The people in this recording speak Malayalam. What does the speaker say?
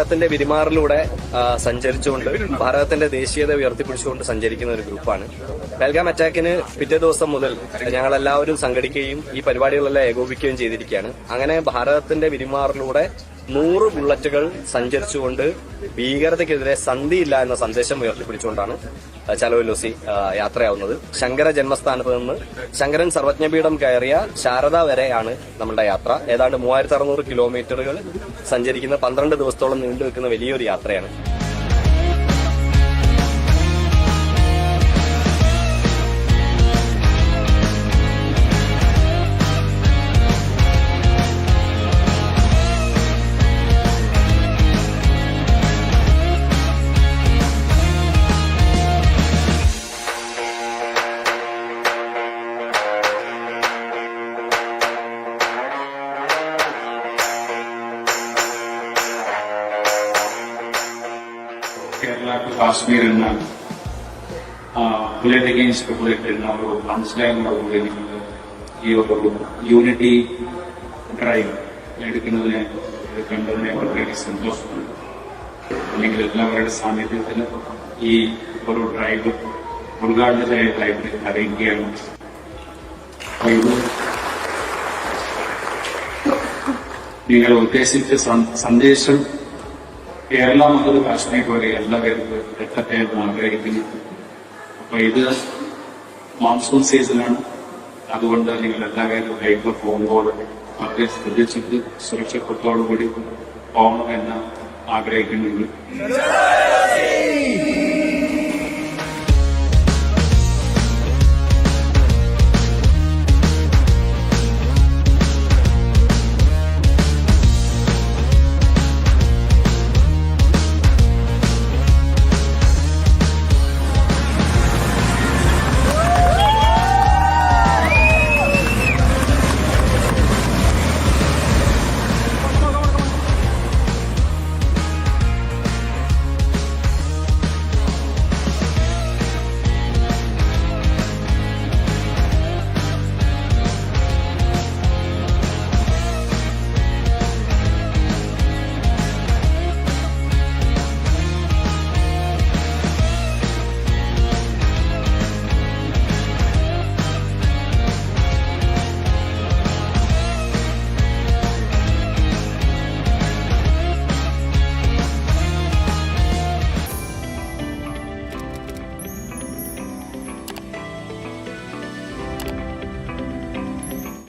ഭാരതത്തിന്റെ പെരുമാറിലൂടെ സഞ്ചരിച്ചുകൊണ്ട് ഭാരതത്തിന്റെ ദേശീയത ഉയർത്തിപ്പിടിച്ചുകൊണ്ട് സഞ്ചരിക്കുന്ന ഒരു ഗ്രൂപ്പാണ്. പെഹൽഗാം അറ്റാക്കിന് പിറ്റേ ദിവസം മുതൽ ഞങ്ങളെല്ലാവരും സംഘടിക്കുകയും ഈ പരിപാടികളെല്ലാം ഏകോപിക്കുകയും ചെയ്തിരിക്കുകയാണ്. അങ്ങനെ ഭാരതത്തിന്റെ പെരുമാറിലൂടെ 100 ബുള്ളറ്റുകൾ സഞ്ചരിച്ചുകൊണ്ട് ഭീകരതയ്ക്കെതിരെ സന്ധിയില്ല എന്ന സന്ദേശം ഉയർത്തിപ്പിടിച്ചുകൊണ്ടാണ് ചലോ ലൂസി യാത്രയാവുന്നത്. ശങ്കര ജന്മസ്ഥാനത്ത് നിന്ന് ശങ്കരൻ സർവജ്ഞപീഠം കയറിയ ശാരദ വരെയാണ് നമ്മുടെ യാത്ര. ഏതാണ്ട് 3600 കിലോമീറ്ററുകൾ സഞ്ചരിക്കുന്ന 12 ദിവസത്തോളം നീണ്ടു നിൽക്കുന്ന വലിയൊരു യാത്രയാണ്. Kerala to Kashmir എന്ന ബുള്ളറ്റ് അഗെയിൻസ്റ്റ് ബുള്ളറ്റ് എന്ന ഒരു മനസ്സിലാകുന്നതോടുകൂടി നിങ്ങൾ ഈ ഒരു യൂണിറ്റി ഡ്രൈവ് എടുക്കുന്നതിനെ കണ്ടതിനെ വളരെ സന്തോഷമുണ്ട്. അല്ലെങ്കിൽ എല്ലാവരുടെ സാന്നിധ്യത്തിൽ ഈ ഒരു ഡ്രൈവ് ഉദ്ഘാടന ഡ്രൈവിൽ അറിയിക്കുകയാണ്. നിങ്ങൾ ഉദ്ദേശിച്ച സന്ദേശം കേരള മുതൽ കാശ്മീർ വരെ എല്ലാവരും എത്തട്ടെ എന്ന് ആഗ്രഹിക്കുന്നു. അപ്പൊ ഇത് മോൺസൂൺ സീസണാണ്. അതുകൊണ്ട് നിങ്ങൾ എല്ലാവരും ബൈക്കിൽ പോകുമ്പോൾ വളരെ ശ്രദ്ധിച്ചിട്ട് സുരക്ഷിതത്വത്തോടുകൂടി പോകണമെന്ന് ആഗ്രഹിക്കുന്നു.